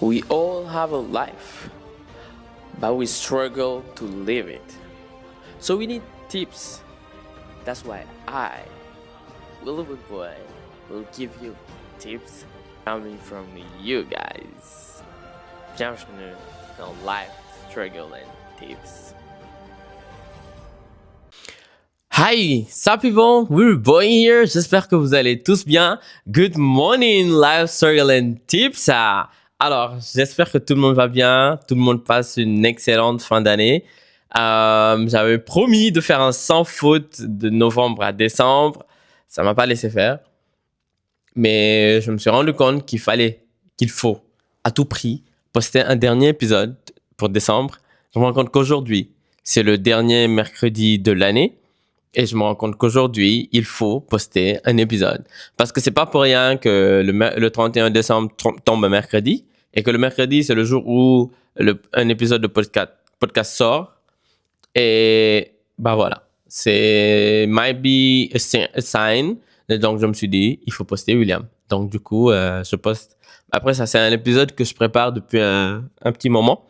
We all have a life, but we struggle to live it. So we need tips. That's why I, Willow Boy, will give you tips coming from you guys. Bienvenue dans Life Struggle and Tips. Hi, sup people, Willow Boy here. J'espère que vous allez tous bien. Good morning, Life Struggle and Tips. Alors, j'espère que tout le monde va bien, tout le monde passe une excellente fin d'année. J'avais promis de faire un sans faute de novembre à décembre. Ça m'a pas laissé faire. Mais je me suis rendu compte qu'il faut, à tout prix, poster un dernier épisode pour décembre. Je me rends compte qu'aujourd'hui, c'est le dernier mercredi de l'année. Et je me rends compte qu'aujourd'hui, il faut poster un épisode. Parce que c'est pas pour rien que le 31 décembre tombe un mercredi. Et que le mercredi, c'est le jour où un épisode de podcast sort. Et bah voilà, c'est might be a sign. Et donc je me suis dit, il faut poster William. Donc du coup, je poste. Après ça, c'est un épisode que je prépare depuis un petit moment.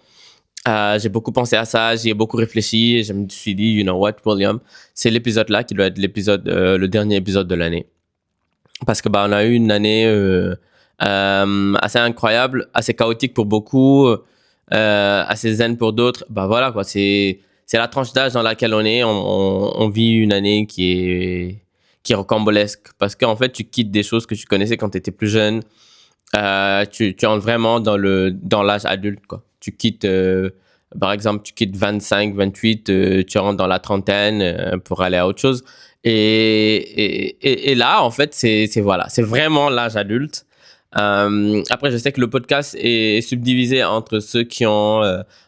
J'ai beaucoup pensé à ça, j'y ai beaucoup réfléchi. Et je me suis dit, you know what, William, c'est l'épisode là qui doit être le dernier épisode de l'année. Parce que bah on a eu une année assez incroyable, assez chaotique pour beaucoup, assez zen pour d'autres. Bah voilà quoi, c'est la tranche d'âge dans laquelle on est. On vit une année qui est rocambolesque parce qu'en fait tu quittes des choses que tu connaissais quand tu étais plus jeune. Tu entres vraiment dans l'âge adulte quoi. Tu quittes par exemple tu quittes 25, 28, tu rentres dans la trentaine pour aller à autre chose. Et là en fait c'est vraiment l'âge adulte. Après, je sais que le podcast est subdivisé entre ceux qui ont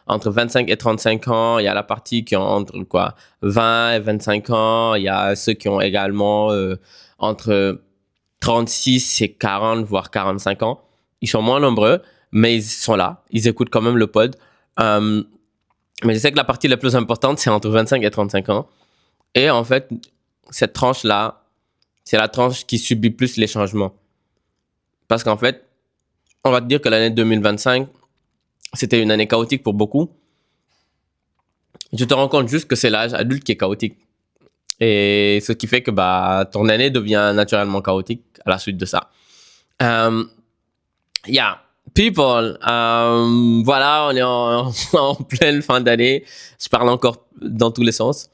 entre 25 et 35 ans. Il y a la partie qui ont entre 20 et 25 ans. Il y a ceux qui ont également entre 36 et 40, voire 45 ans. Ils sont moins nombreux, mais ils sont là. Ils écoutent quand même le pod. Mais je sais que la partie la plus importante, c'est entre 25 et 35 ans. Et en fait, cette tranche-là, c'est la tranche qui subit plus les changements. Parce qu'en fait, on va te dire que l'année 2025, c'était une année chaotique pour beaucoup. Tu te rends compte juste que c'est l'âge adulte qui est chaotique. Et ce qui fait que bah, ton année devient naturellement chaotique à la suite de ça. Yeah, people, voilà, on est en pleine fin d'année. Je parle encore dans tous les sens.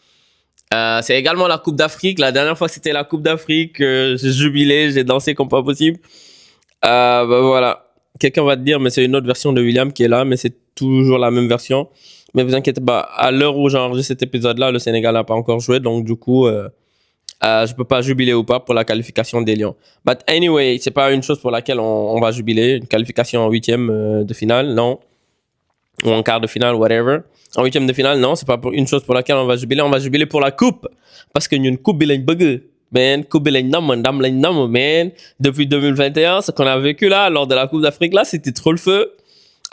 C'est également la Coupe d'Afrique. La dernière fois que c'était la Coupe d'Afrique, j'ai jubilé, j'ai dansé comme pas possible. Bah voilà. Quelqu'un va te dire, mais c'est une autre version de William qui est là, mais c'est toujours la même version. Mais vous inquiétez pas, à l'heure où j'enregistre cet épisode-là, le Sénégal n'a pas encore joué, donc du coup, je peux pas jubiler ou pas pour la qualification des Lions. But anyway, c'est pas une chose pour laquelle on va jubiler, une qualification en 8e de finale, non. Ou en quart de finale, whatever. En 8e de finale, non, c'est pas une chose pour laquelle on va jubiler pour la coupe. Parce qu'il y a une coupe, il y a une bug. Man, coupe lañ nam, man. Depuis 2021, ce qu'on a vécu là, lors de la Coupe d'Afrique là, c'était trop le feu.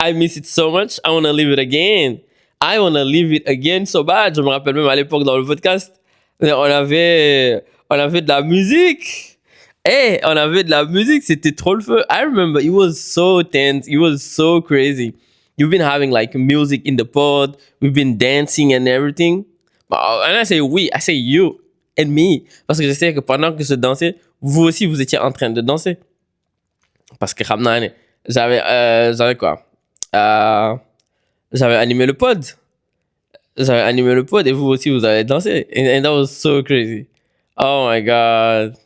I miss it so much. I wanna live it again. I wanna live it again so bad. Je me rappelle même à l'époque dans le podcast, on avait de la musique. On avait de la musique, c'était trop le feu. I remember it was so tense, it was so crazy. You've been having like music in the pod, we've been dancing and everything. And I say we, I say you. And me. Parce que je sais que pendant que je dansais, vous aussi, vous étiez en train de danser. Parce que j'avais quoi? J'avais animé le pod. Et vous aussi, vous avez dansé. And that was so crazy. Oh my God.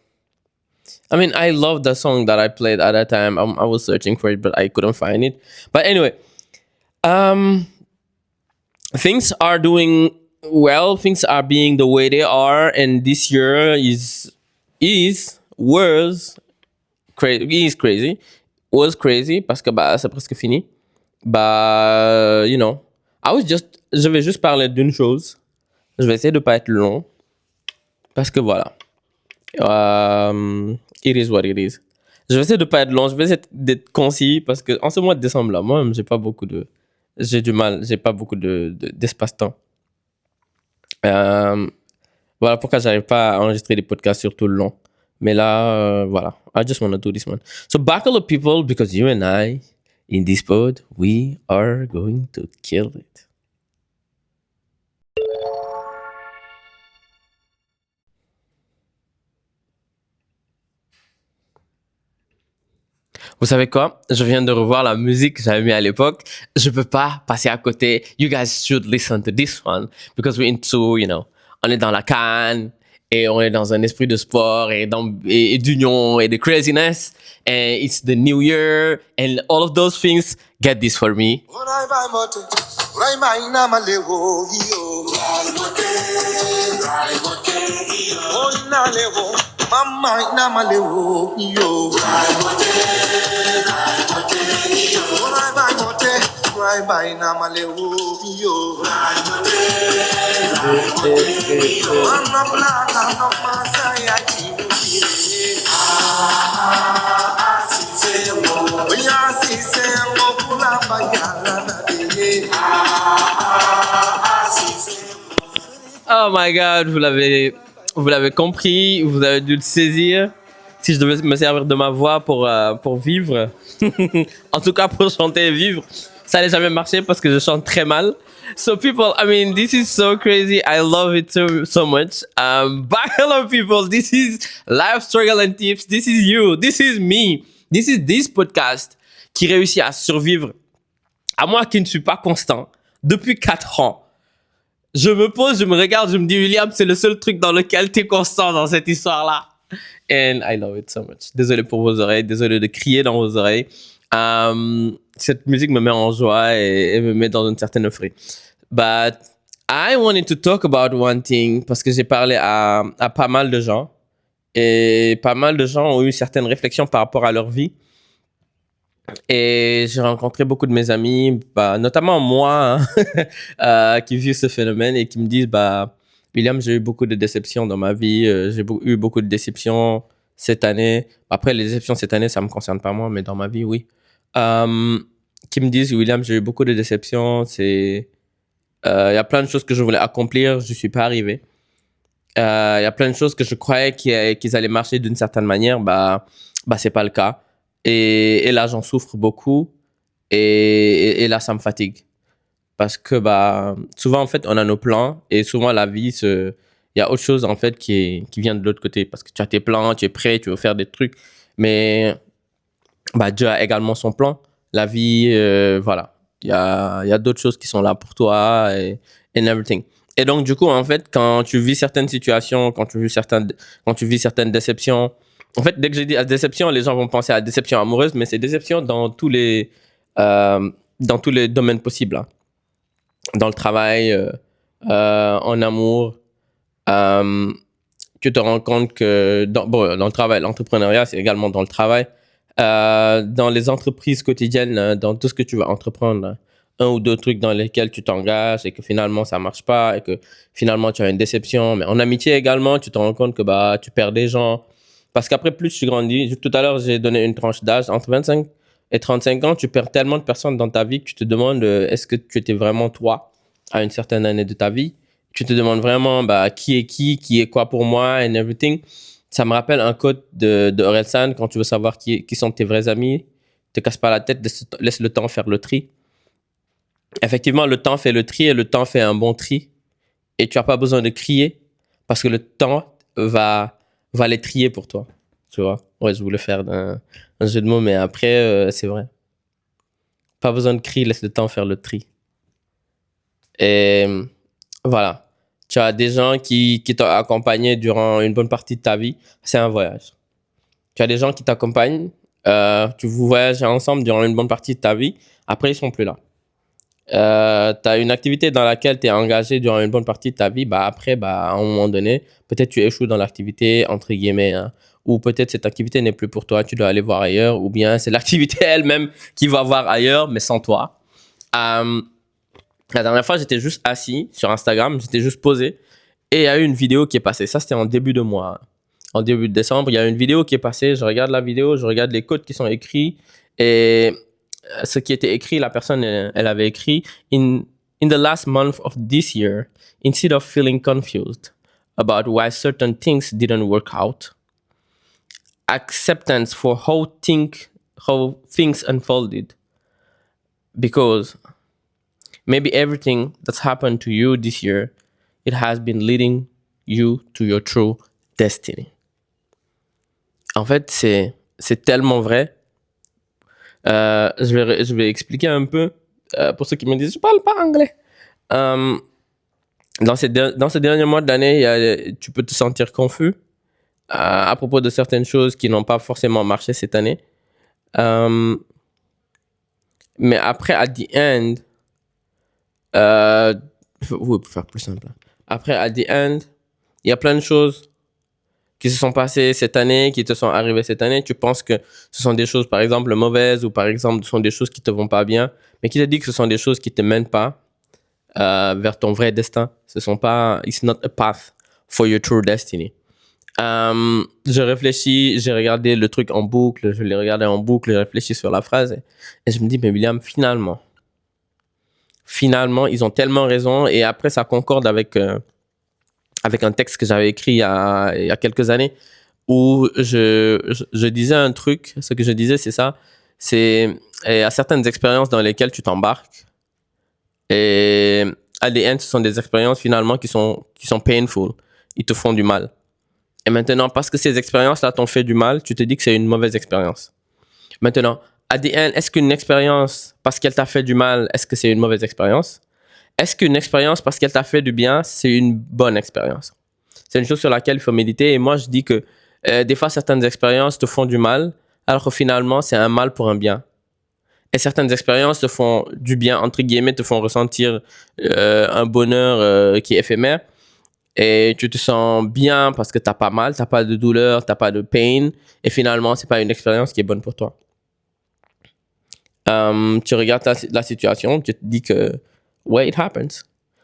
I mean, I love the song that I played at that time. I was searching for it, but I couldn't find it. But anyway, things are doing well, things are being the way they are, and this year was crazy parce que bah c'est presque fini. Bah you know, je vais juste parler d'une chose. Je vais essayer de pas être long parce que voilà, it is what it is. Je vais essayer de pas être long, je vais essayer d'être concis parce que en ce mois de décembre là, moi j'ai pas beaucoup d'espace-temps. Voilà pourquoi j'arrive pas à enregistrer des podcasts sur tout le long. Mais là, voilà. I just want to do this one. So buckle up, people, because you and I, In this pod, we are going to kill it. Vous savez quoi? Je viens de revoir la musique que j'avais mis à l'époque. Je peux pas passer à côté. You guys should listen to this one because we're into, on est dans la canne et on est dans un esprit de sport et d'union et de craziness. And it's the new year and all of those things. Get this for me. Oh my god, vous l'avez compris, vous avez dû le saisir. Si je devais me servir de ma voix pour vivre, en tout cas pour chanter et vivre, ça n'allait jamais marcher parce que je chante très mal. So people, I mean, this is so crazy. I love it so much. But hello people, this is Life Struggle and Tips. This is you. This is me. This is this podcast qui réussit à survivre à moi qui ne suis pas constant depuis 4 ans. Je me pose, je me regarde, je me dis, William, c'est le seul truc dans lequel tu es constant dans cette histoire-là. And I love it so much. Désolé pour vos oreilles, désolé de crier dans vos oreilles. Cette musique me met en joie et me met dans une certaine euphorie. But I wanted to talk about one thing parce que j'ai parlé à pas mal de gens et pas mal de gens ont eu certaines réflexions par rapport à leur vie. Et j'ai rencontré beaucoup de mes amis, notamment moi, qui vivent ce phénomène et qui me disent, William, j'ai eu beaucoup de déceptions dans ma vie, j'ai eu beaucoup de déceptions cette année. Après, les déceptions cette année, ça me concerne pas moi, mais dans ma vie, oui. Qui me disent, William, j'ai eu beaucoup de déceptions, il y a plein de choses que je voulais accomplir, je suis pas arrivé. Il y a plein de choses que je croyais qu'ils allaient marcher d'une certaine manière, c'est pas le cas. Et là, j'en souffre beaucoup. Et là, ça me fatigue. Parce que souvent, en fait, on a nos plans. Et souvent, la vie, il y a autre chose, en fait, qui vient de l'autre côté. Parce que tu as tes plans, tu es prêt, tu veux faire des trucs. Mais Dieu a également son plan. La vie, voilà. Il y a d'autres choses qui sont là pour toi et everything. Et donc, du coup, en fait, quand tu vis certaines situations, quand tu vis certaines déceptions, en fait, dès que j'ai dit déception, les gens vont penser à déception amoureuse, mais c'est déception dans tous les domaines possibles. Hein. Dans le travail, en amour, tu te rends compte que dans le travail, l'entrepreneuriat, c'est également dans le travail. Dans les entreprises quotidiennes, dans tout ce que tu vas entreprendre, un ou deux trucs dans lesquels tu t'engages et que finalement ça marche pas et que finalement tu as une déception. Mais en amitié également, tu te rends compte que tu perds des gens. Parce qu'après, plus tu grandis, tout à l'heure, j'ai donné une tranche d'âge. Entre 25 et 35 ans, tu perds tellement de personnes dans ta vie que tu te demandes est-ce que tu étais vraiment toi à une certaine année de ta vie. Tu te demandes vraiment qui est quoi pour moi and everything. Ça me rappelle un quote de Orelsan quand tu veux savoir qui sont tes vrais amis. Te casse pas la tête, laisse le temps faire le tri. Effectivement, le temps fait le tri et le temps fait un bon tri. Et tu n'as pas besoin de crier parce que le temps va les trier pour toi, tu vois. Ouais, je voulais faire un jeu de mots, mais après, c'est vrai. Pas besoin de crier, laisse le temps faire le tri. Et voilà. Tu as des gens qui t'ont accompagné durant une bonne partie de ta vie. C'est un voyage. Tu as des gens qui t'accompagnent. Vous voyagez ensemble durant une bonne partie de ta vie. Après, ils sont plus là. Tu as une activité dans laquelle tu es engagé durant une bonne partie de ta vie, après, à un moment donné, peut-être tu échoues dans l'activité, entre guillemets, hein, ou peut-être cette activité n'est plus pour toi, tu dois aller voir ailleurs, ou bien c'est l'activité elle-même qui va voir ailleurs, mais sans toi. La dernière fois, j'étais juste assis sur Instagram, j'étais juste posé, et il y a eu une vidéo qui est passée. Ça, c'était en début de mois. En début de décembre, il y a une vidéo qui est passée, je regarde la vidéo, je regarde les codes qui sont écrits, et ce qui était écrit, la personne, elle avait écrit in the last month of this year, instead of feeling confused about why certain things didn't work out, acceptance for how things unfolded, because maybe everything that's happened to you this year, it has been leading you to your true destiny. En fait, c'est tellement vrai. Je vais expliquer un peu pour ceux qui me disent je parle pas anglais. Dans ces derniers mois de l'année, tu peux te sentir confus à propos de certaines choses qui n'ont pas forcément marché cette année. Mais après, at the end, oui, pour faire plus simple. Après, at the end, il y a plein de choses qui se sont passées cette année, qui te sont arrivées cette année. Tu penses que ce sont des choses, par exemple, mauvaises ou par exemple, ce sont des choses qui te vont pas bien, mais qui te dit que ce sont des choses qui te mènent pas vers ton vrai destin. Ce sont pas, it's not a path for your true destiny. Je réfléchis, j'ai regardé le truc en boucle, je l'ai regardé en boucle, j'ai réfléchi sur la phrase et je me dis, mais William, finalement, ils ont tellement raison. Et après, ça concorde avec un texte que j'avais écrit il y a quelques années où je disais un truc. Ce que je disais, c'est ça. C'est à certaines expériences dans lesquelles tu t'embarques. Et à the end, ce sont des expériences finalement qui sont painful. Ils te font du mal. Et maintenant, parce que ces expériences-là t'ont fait du mal, tu te dis que c'est une mauvaise expérience. Maintenant, at the end, est-ce qu'une expérience, parce qu'elle t'a fait du mal, est-ce que c'est une mauvaise expérience? Est-ce qu'une expérience, parce qu'elle t'a fait du bien, c'est une bonne expérience? C'est une chose sur laquelle il faut méditer. Et moi, je dis que des fois, certaines expériences te font du mal, alors que finalement, c'est un mal pour un bien. Et certaines expériences te font du bien, entre guillemets, te font ressentir un bonheur qui est éphémère. Et tu te sens bien parce que t'as pas mal, t'as pas de douleur, t'as pas de pain. Et finalement, c'est pas une expérience qui est bonne pour toi. Tu regardes la situation, tu te dis que, ouais, it happens.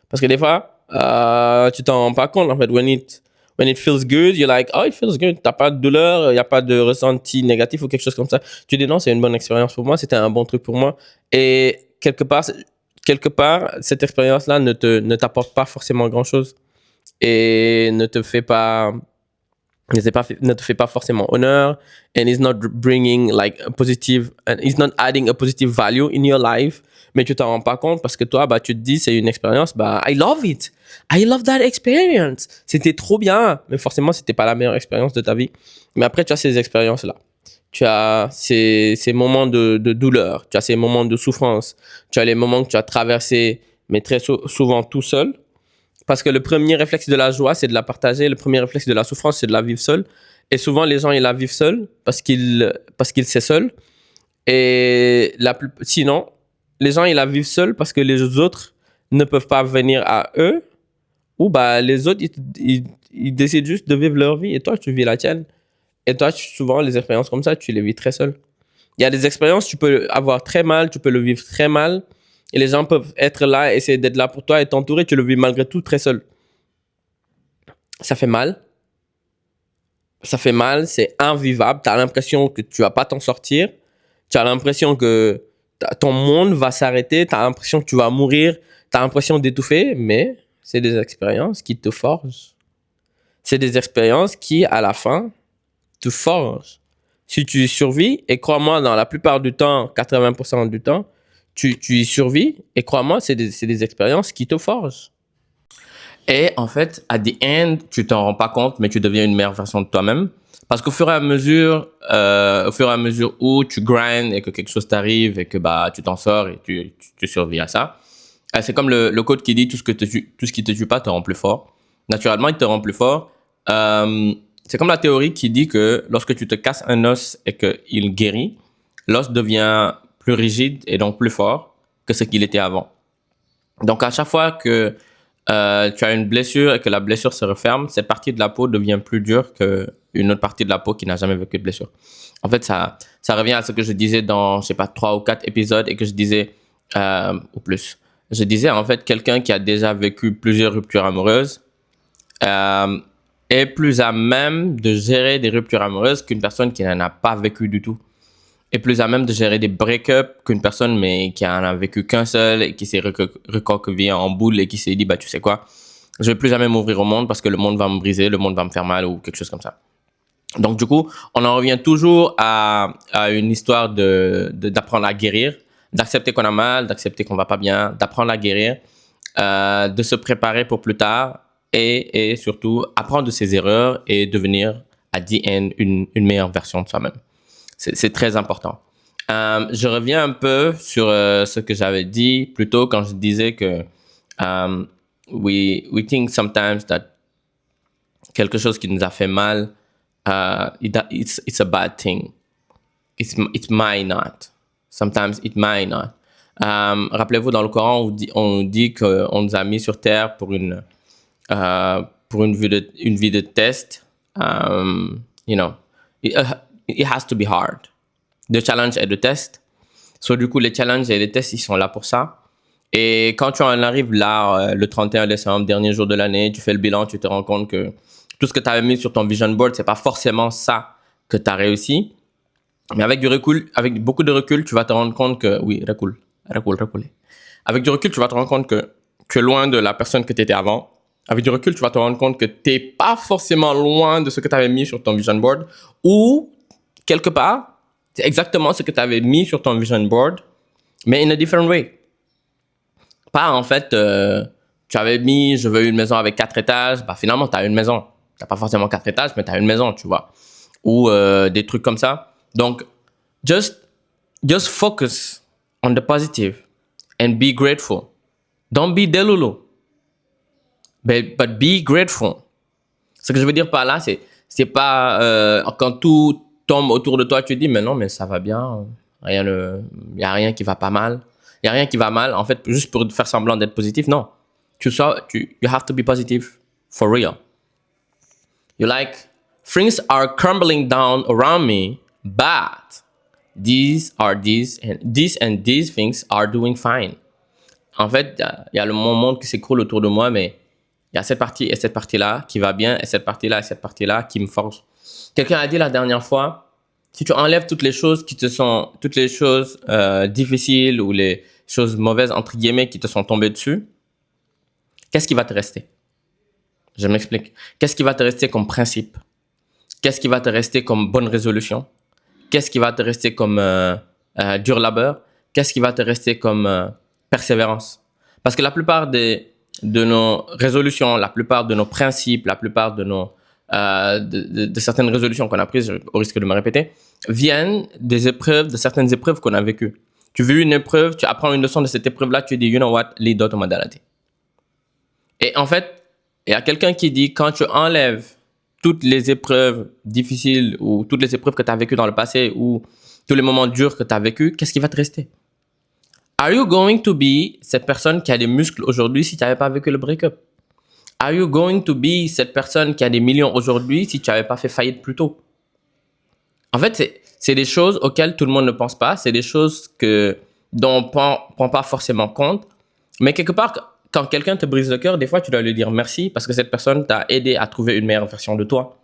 Parce que des fois, tu t'en rends pas compte, en fait. When it feels good, you're like, oh, it feels good. T'as pas de douleur, y a pas de ressenti négatif ou quelque chose comme ça. Tu dis, non, c'est une bonne expérience pour moi, c'était un bon truc pour moi. Et quelque part, cette expérience-là ne t'apporte pas forcément grand-chose. Et ne te fait pas forcément honneur, and is not bringing like a positive, and is not adding a positive value in your life, mais tu t'en rends pas compte parce que toi, bah, tu te dis, c'est une expérience, bah, I love it. I love that experience. C'était trop bien. Mais forcément, c'était pas la meilleure expérience de ta vie. Mais après, tu as ces expériences-là. Tu as ces moments de douleur. Tu as ces moments de souffrance. Tu as les moments que tu as traversés, mais très souvent tout seul. Parce que le premier réflexe de la joie, c'est de la partager. Le premier réflexe de la souffrance, c'est de la vivre seule. Et souvent, les gens, ils la vivent seuls parce qu'ils sont seuls. Et sinon, les gens, ils la vivent seuls parce que les autres ne peuvent pas venir à eux. Ou bah, les autres, ils décident juste de vivre leur vie. Et toi, tu vis la tienne. Et toi, souvent, les expériences comme ça, tu les vis très seul. Il y a des expériences, tu peux avoir très mal, tu peux le vivre très mal. Et les gens peuvent être là, essayer d'être là pour toi et t'entourer. Tu le vis malgré tout très seul. Ça fait mal. Ça fait mal, c'est invivable. Tu as l'impression que tu vas pas t'en sortir. Tu as l'impression que ton monde va s'arrêter. Tu as l'impression que tu vas mourir. Tu as l'impression d'étouffer. Mais c'est des expériences qui te forgent. C'est des expériences qui, à la fin, te forgent. Si tu y survis, et crois-moi, dans la plupart du temps, 80% du temps, tu y survis, et crois-moi, c'est des expériences qui te forgent. Et en fait, at the end, tu t'en rends pas compte, mais tu deviens une meilleure version de toi-même. Parce qu'au fur et à mesure où tu grindes et que quelque chose t'arrive et que bah tu t'en sors et tu survis à ça, c'est comme le quote qui dit tout ce qui te tue pas te rend plus fort. Naturellement, il te rend plus fort. C'est comme la théorie qui dit que lorsque tu te casses un os et qu'il guérit, l'os devient plus rigide et donc plus fort que ce qu'il était avant. Donc à chaque fois que tu as une blessure et que la blessure se referme, cette partie de la peau devient plus dure qu'une autre partie de la peau qui n'a jamais vécu de blessure. En fait, ça revient à ce que je disais dans, je sais pas, 3 ou 4 épisodes et que je disais, ou plus. Je disais, en fait, quelqu'un qui a déjà vécu plusieurs ruptures amoureuses est plus à même de gérer des ruptures amoureuses qu'une personne qui n'en a pas vécu du tout. Est plus à même de gérer des break-ups qu'une personne mais qui en a vécu qu'un seul et qui s'est recroquevillé en boule et qui s'est dit bah tu sais quoi, je vais plus jamais m'ouvrir au monde parce que le monde va me briser, le monde va me faire mal ou quelque chose comme ça. Donc du coup, on en revient toujours à une histoire d'apprendre à guérir, d'accepter qu'on a mal, d'accepter qu'on va pas bien, d'apprendre à guérir, de se préparer pour plus tard et surtout apprendre de ses erreurs et devenir à the end une meilleure version de soi-même. C'est très important. Je reviens un peu sur ce que j'avais dit plus tôt quand je disais que we think sometimes that quelque chose qui nous a fait mal, it's a bad thing. It might not. Sometimes it might not. Rappelez-vous, dans le Coran, on dit qu'on nous a mis sur terre pour une vie de test. You know, it has to be hard. The challenge et le test. So, du coup, les challenges et les tests, ils sont là pour ça. Et quand tu en arrives là, le 31 décembre, dernier jour de l'année, tu fais le bilan, tu te rends compte que tout ce que tu avais mis sur ton vision board, c'est pas forcément ça que tu as réussi. Mais avec du recul, avec beaucoup de recul, tu vas te rendre compte que, oui, recul. Avec du recul, tu vas te rendre compte que tu es loin de la personne que tu étais avant. Avec du recul, tu vas te rendre compte que tu n'es pas forcément loin de ce que tu avais mis sur ton vision board. Ou, quelque part, c'est exactement ce que tu avais mis sur ton vision board, mais in a different way. Pas, en fait, tu avais mis, je veux une maison avec 4 étages. Bah, finalement, tu as une maison. Tu n'as pas forcément 4 étages, mais tu as une maison, tu vois. Ou des trucs comme ça. Donc, just focus on the positive and be grateful. Don't be delulu. But be grateful. Ce que je veux dire par là, c'est pas quand tout tombe autour de toi, tu te dis mais non, mais ça va bien, y a rien qui va pas mal, y a rien qui va mal. En fait, juste pour faire semblant d'être positif, non. You have to be positive for real. You're like, things are crumbling down around me, but these and these things are doing fine. En fait, il y a le monde qui s'écroule autour de moi, mais il y a cette partie et cette partie-là qui va bien, et cette partie-là et cette partie-là qui me force. Quelqu'un a dit la dernière fois, si tu enlèves toutes les choses difficiles ou les choses mauvaises, entre guillemets, qui te sont tombées dessus, qu'est-ce qui va te rester? Je m'explique. Qu'est-ce qui va te rester comme principe? Qu'est-ce qui va te rester comme bonne résolution? Qu'est-ce qui va te rester comme dur labeur? Qu'est-ce qui va te rester comme persévérance? Parce que la plupart de nos résolutions, la plupart de nos principes, la plupart de certaines résolutions qu'on a prises, au risque de me répéter, viennent de certaines épreuves qu'on a vécues. Tu vis une épreuve, tu apprends une leçon de cette épreuve-là, tu dis, you know what, lead to modality. Et en fait, il y a quelqu'un qui dit, quand tu enlèves toutes les épreuves difficiles ou toutes les épreuves que tu as vécues dans le passé ou tous les moments durs que tu as vécus, qu'est-ce qui va te rester? Are you going to be cette personne qui a des muscles aujourd'hui si tu n'avais pas vécu le break-up? Are you going to be cette personne qui a des millions aujourd'hui si tu n'avais pas fait faillite plus tôt? En fait, c'est des choses auxquelles tout le monde ne pense pas. C'est des choses dont on ne prend pas forcément compte. Mais quelque part, quand quelqu'un te brise le cœur, des fois, tu dois lui dire merci parce que cette personne t'a aidé à trouver une meilleure version de toi.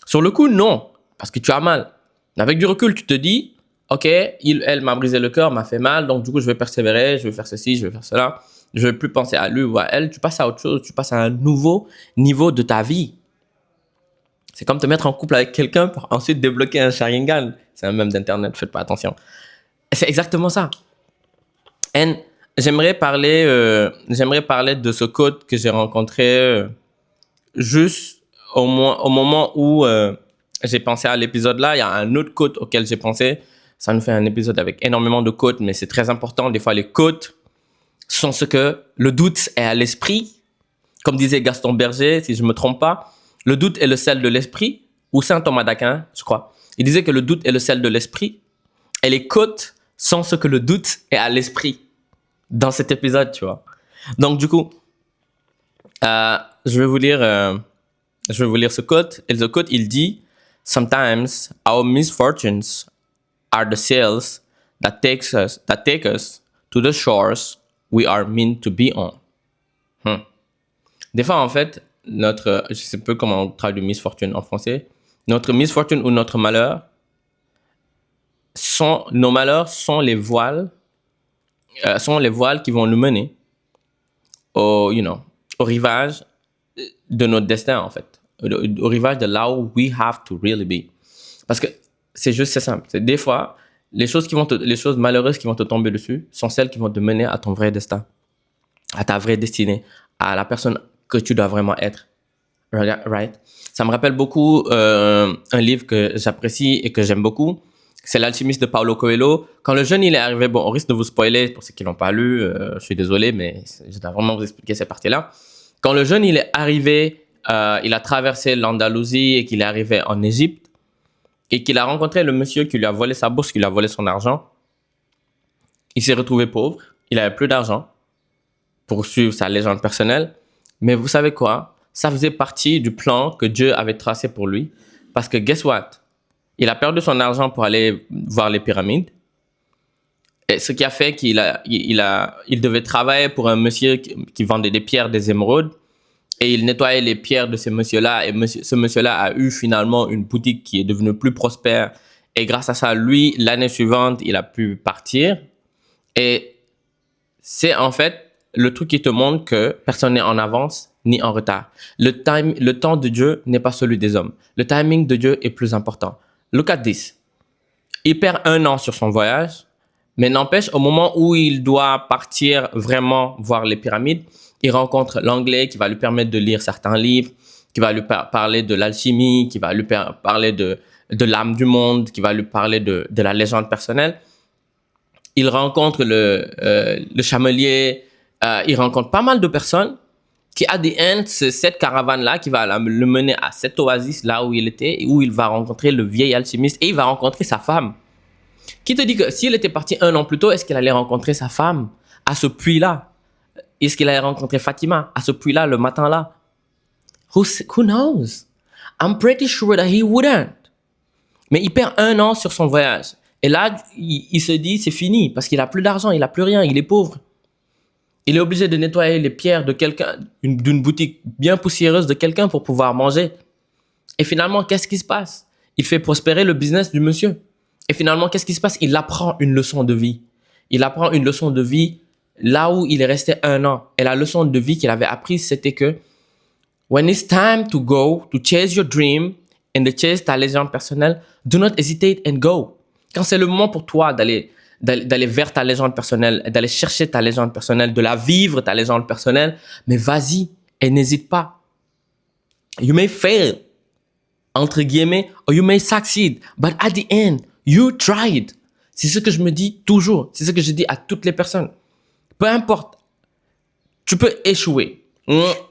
Sur le coup, non, parce que tu as mal. Avec du recul, tu te dis, ok, elle m'a brisé le cœur, m'a fait mal, donc du coup, je vais persévérer, je vais faire ceci, je vais faire cela. Je ne vais plus penser à lui ou à elle. Tu passes à autre chose, tu passes à un nouveau niveau de ta vie. C'est comme te mettre en couple avec quelqu'un pour ensuite débloquer un Sharingan. C'est un mème d'internet, faites pas attention. C'est exactement ça. Et j'aimerais parler de ce quote que j'ai rencontré juste au moment où j'ai pensé à l'épisode là. Il y a un autre quote auquel j'ai pensé. Ça nous fait un épisode avec énormément de quotes, mais c'est très important. Des fois, les quotes sont ce que le doute est à l'esprit. Comme disait Gaston Berger, si je ne me trompe pas, le doute est le sel de l'esprit, ou Saint Thomas d'Aquin, je crois. Il disait que le doute est le sel de l'esprit, et les quotes sont ce que le doute est à l'esprit dans cet épisode, tu vois. Donc, du coup, je vais vous lire ce quote. Et le quote, il dit, Sometimes our misfortunes are the sails that take us to the shores we are meant to be on. Des fois, en fait, je sais pas comment on traduit misfortune en français, notre misfortune ou notre malheur, nos malheurs sont les voiles qui vont nous mener au rivage de notre destin, en fait. Au rivage de là où we have to really be. Parce que c'est simple. Des fois, les choses malheureuses qui vont te tomber dessus sont celles qui vont te mener à ton vrai destin, à ta vraie destinée, à la personne que tu dois vraiment être. Right? Ça me rappelle beaucoup un livre que j'apprécie et que j'aime beaucoup. C'est L'Alchimiste de Paulo Coelho. Quand le jeune il est arrivé, bon, on risque de vous spoiler pour ceux qui l'ont pas lu. Je suis désolé, mais je dois vraiment vous expliquer cette partie-là. Quand le jeune il est arrivé, il a traversé l'Andalousie et qu'il est arrivé en Égypte et qu'il a rencontré le monsieur qui lui a volé sa bourse, qui lui a volé son argent. Il s'est retrouvé pauvre. Il avait plus d'argent pour suivre sa légende personnelle. Mais vous savez quoi? Ça faisait partie du plan que Dieu avait tracé pour lui. Parce que guess what? Il a perdu son argent pour aller voir les pyramides. Et ce qui a fait qu'il il devait travailler pour un monsieur qui vendait des pierres, des émeraudes. Et il nettoyait les pierres de ce monsieur-là. Et ce monsieur-là a eu finalement une boutique qui est devenue plus prospère. Et grâce à ça, lui, l'année suivante, il a pu partir. Et c'est en fait le truc qui te montre que personne n'est en avance ni en retard. Le temps de Dieu n'est pas celui des hommes. Le timing de Dieu est plus important. Look at this. Il perd 1 an sur son voyage, mais n'empêche, au moment où il doit partir vraiment voir les pyramides, il rencontre l'anglais qui va lui permettre de lire certains livres, qui va lui parler de l'alchimie, qui va lui parler de l'âme du monde, qui va lui parler de la légende personnelle. Il rencontre le chamelier, il rencontre pas mal de personnes qui, à the end, c'est cette caravane-là qui va le mener à cette oasis, là où il était, et où il va rencontrer le vieil alchimiste, et il va rencontrer sa femme. Qui te dit que s'il était parti 1 an plus tôt, est-ce qu'il allait rencontrer sa femme à ce puits-là? Est-ce qu'il allait rencontrer Fatima à ce puits-là, le matin-là? Who knows? I'm pretty sure that he wouldn't. Mais il perd 1 an sur son voyage. Et là, il se dit, c'est fini, parce qu'il a plus d'argent, il a plus rien, il est pauvre. Il est obligé de nettoyer les pierres de quelqu'un, d'une boutique bien poussiéreuse de quelqu'un pour pouvoir manger. Et finalement, qu'est-ce qui se passe? Il fait prospérer le business du monsieur. Et finalement, qu'est-ce qui se passe? Il apprend une leçon de vie. Il apprend une leçon de vie là où il est resté 1 an. Et la leçon de vie qu'il avait apprise, c'était que when it's time to go, to chase your dream and to chase ta légende personnelle, do not hesitate and go. Quand c'est le moment pour toi d'aller vers ta légende personnelle, d'aller chercher ta légende personnelle, de la vivre, ta légende personnelle, mais vas-y et n'hésite pas. You may fail, entre guillemets, or you may succeed, but at the end, you tried. C'est ce que je me dis toujours. C'est ce que je dis à toutes les personnes. Peu importe, tu peux échouer.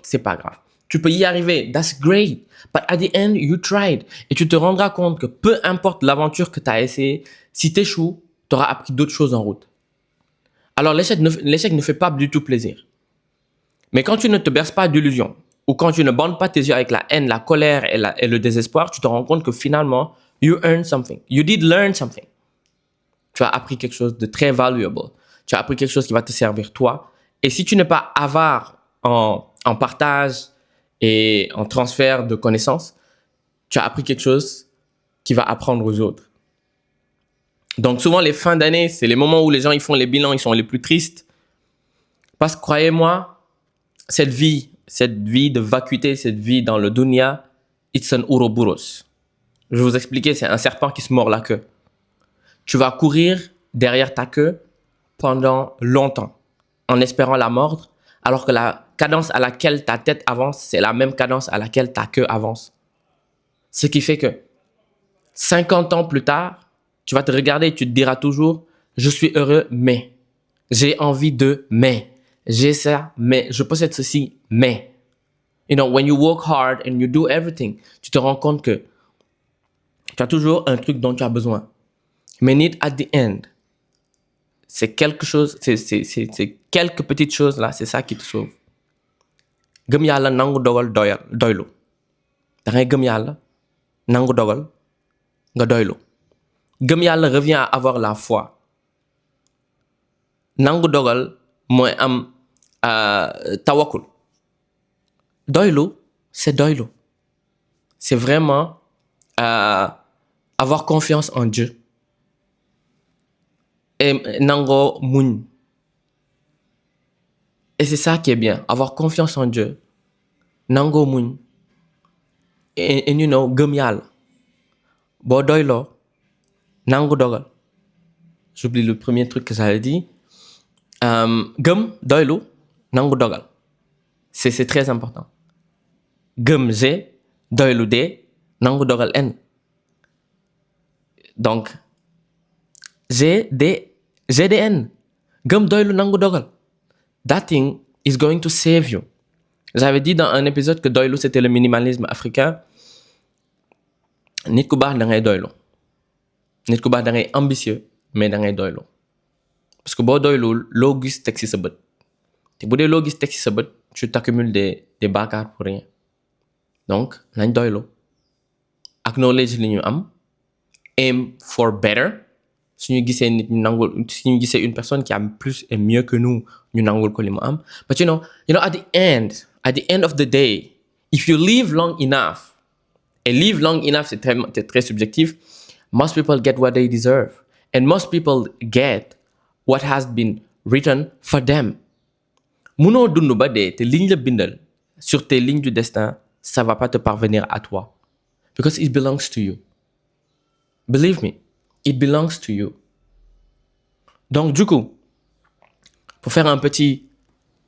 C'est pas grave. Tu peux y arriver. That's great. But at the end, you tried. Et tu te rendras compte que peu importe l'aventure que tu as essayé, si tu échoues, tu auras appris d'autres choses en route. Alors, l'échec ne fait pas du tout plaisir. Mais quand tu ne te berces pas d'illusions, ou quand tu ne bandes pas tes yeux avec la haine, la colère et le désespoir, tu te rends compte que finalement, you earned something. You did learn something. Tu as appris quelque chose de très valuable. Tu as appris quelque chose qui va te servir toi. Et si tu n'es pas avare en partage et en transfert de connaissances, tu as appris quelque chose qui va apprendre aux autres. Donc souvent, les fins d'année, c'est les moments où les gens ils font les bilans, ils sont les plus tristes. Parce que croyez-moi, cette vie de vacuité, cette vie dans le dunya, it's an ouroboros. Je vais vous expliquer, c'est un serpent qui se mord la queue. Tu vas courir derrière ta queue pendant longtemps en espérant la mordre, alors que la cadence à laquelle ta tête avance, c'est la même cadence à laquelle ta queue avance. Ce qui fait que 50 ans plus tard, tu vas te regarder et tu te diras toujours, je suis heureux, mais j'ai envie de, mais j'ai ça, mais je possède ceci, mais. You know, when you work hard and you do everything, tu te rends compte que tu as toujours un truc dont tu as besoin. Mais need at the end, c'est quelque chose, c'est quelques petites choses là, c'est ça qui te sauve. Gëm yàlla nangu dogal doylu. Da ngay gëm yàlla nangu dogal nga doylu. Gëm yàlla revient à avoir la foi. Nangu dogal mooy am tawakkul. Doylu, c'est doylu. C'est vraiment avoir confiance en Dieu. Et nango muñ. Et c'est ça qui est bien, avoir confiance en Dieu. Nango muñ. And you know, gëm yàlla. Boo doyloo nangu dogal J'oublie le premier truc que j'avais dit. Gëm doylu nangu dogal. C'est très important. Gëm G doylu D nangu dogal N. Donc GDN. Gëm doylu nangu dogal. That thing is going to save you. J'avais dit dans un épisode que doylu c'était le minimalisme africain. Nit ku baax da ngay doylu. Nit ku baax da ngay ambitieux mais da ngay doylu. Parce que boo doylul loo gis teg ci sa bët. te bu dee loo gis teg ci sa bët tu t'accumules des bàkkaar pour rien. Donc nañ doylu. Acknowledge li ñu am. Aim for better. Suñu gisee nit ñu nangul suñu gisee une personne qui a plus et mieux que nous ñu nangul ko li mu am. But you know at the end of the day, if you live long enough, et live long enough c'est très subjectif, most people get what they deserve. And most people get what has been written for them. Munoo dund ba dee te liñ la bindal sur tes lignes du destin, ça va pas te parvenir à toi. Because it belongs to you. Believe me, it belongs to you. Donc du coup, pour faire un petit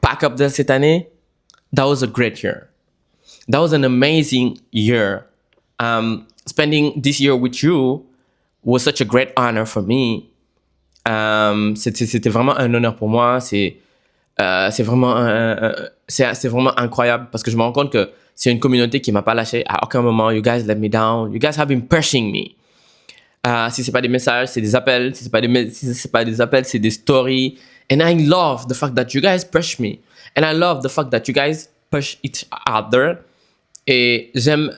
pack-up de cette année, that was a great year. That was an amazing year. Spending this year with you was such a great honor for me. C'était vraiment un honneur pour moi. C'est vraiment incroyable parce que je me rends compte que c'est une communauté qui m'a pas lâché à aucun moment. You guys let me down. You guys have been pushing me. Si c'est pas des messages, c'est des appels. Si c'est pas des appels, c'est des stories. And I love the fact that you guys push me. And I love the fact that you guys push each other. Et j'aime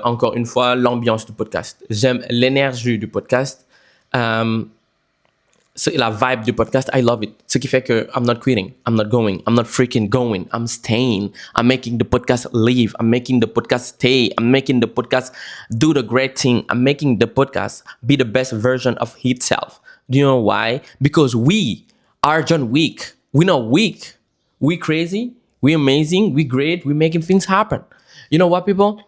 encore une fois l'ambiance du podcast. J'aime l'énergie du podcast. La vibe du podcast, I love it. Ce qui fait que I'm not quitting, I'm not going, I'm not freaking going, I'm staying. I'm making the podcast live, I'm making the podcast stay, I'm making the podcast do the great thing, I'm making the podcast be the best version of itself. Do you know why? Because we are John Wick. We're not weak. We crazy, we amazing, we great, we making things happen. You know what, people?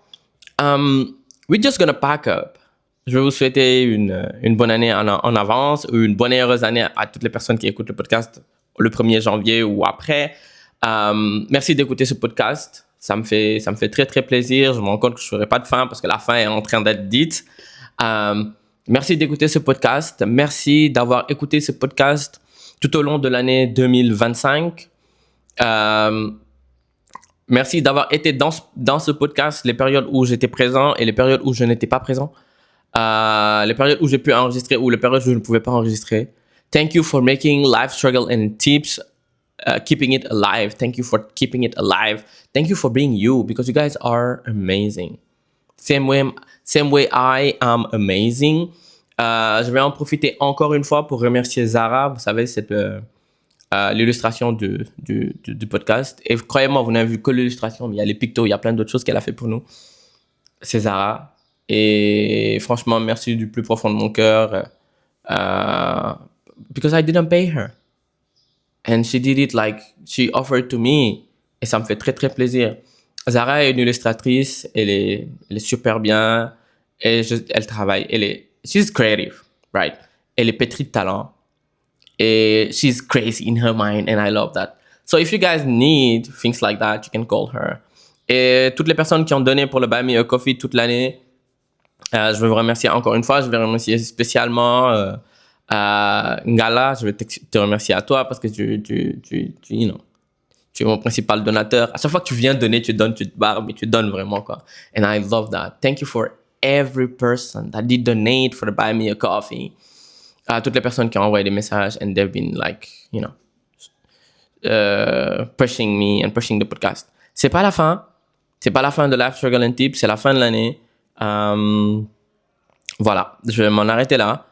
We're just gonna pack up. Je vais vous souhaiter une bonne année en avance, ou une bonne et heureuse année à toutes les personnes qui écoutent le podcast le 1er janvier ou après. Merci d'écouter ce podcast. Ça me fait très très plaisir. Je me rends compte que je ne ferai pas de fin parce que la fin est en train d'être dite. Merci d'écouter ce podcast. Merci d'avoir écouté ce podcast tout au long de l'année 2025. Merci d'avoir été dans ce podcast les périodes où j'étais présent et les périodes où je n'étais pas présent. Les périodes où j'ai pu enregistrer ou les périodes où je ne pouvais pas enregistrer. Thank you for making Life Struggle and Tips, keeping it alive. Thank you for keeping it alive. Thank you for being you because you guys are amazing. Same way I am amazing. Je vais en profiter encore une fois pour remercier Zara. Vous savez, c'est l'illustration du podcast. Et croyez-moi, vous n'avez vu que l'illustration, mais il y a les pictos, il y a plein d'autres choses qu'elle a fait pour nous. C'est Zara. Et franchement, merci du plus profond de mon cœur. Because I didn't pay her. And she did it like she offered to me. Et ça me fait très, très plaisir. Zara est une illustratrice. Elle est super bien. Et elle travaille. She's creative, right? Elle est pétrie de talent. Et she's crazy in her mind. And I love that. So if you guys need things like that, you can call her. Et toutes les personnes qui ont donné pour le Buy Me a Coffee toute l'année, je veux vous remercier encore une fois. Je vais remercier spécialement Ngala. Je vais te remercier à toi parce que tu es mon principal donateur. À chaque fois que tu viens donner, tu donnes, tu te barres, mais tu donnes vraiment, quoi. And I love that. Thank you for every person that did donate for the Buy Me a Coffee. Toutes les personnes qui ont envoyé des messages and they've been like, pushing me and pushing the podcast. C'est pas la fin. C'est pas la fin de Life Struggle and Tips. C'est la fin de l'année. Voilà, je vais m'en arrêter là.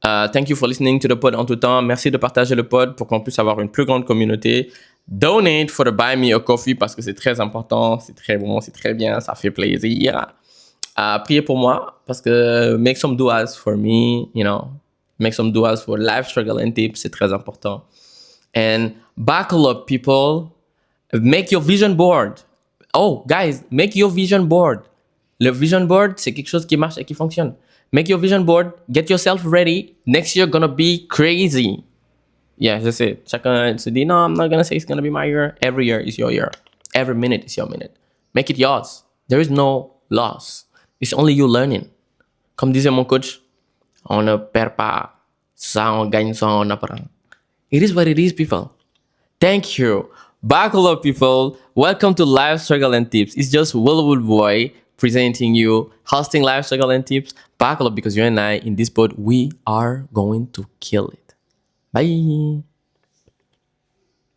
Thank you for listening to the pod en tout temps. Merci de partager le pod pour qu'on puisse avoir une plus grande communauté. Donate for the Buy Me a Coffee parce que c'est très important, c'est très bon, c'est très bien, ça fait plaisir. Priez pour moi parce que make some duas for me, make some duas for Life Struggle and Tips, c'est très important. And buckle up, people. Make your vision board. Oh, guys, make your vision board. Le vision board, c'est quelque chose qui marche et qui fonctionne. Make your vision board. Get yourself ready. Next year gonna be crazy. Yeah, that's it. Chacun se dit, no, I'm not gonna say it's gonna be my year. Every year is your year. Every minute is your minute. Make it yours. There is no loss. It's only you learning. Comme disait mon coach, on ne perd pas. Soit on gagne, soit on apprend. It is what it is, people. Thank you. Buckle up, people. Welcome to Life Struggle and Tips. It's just Willwood Boy presenting you, hosting Life Struggle and Tips. Buckle up because you and I, in this boat, we are going to kill it. Bye.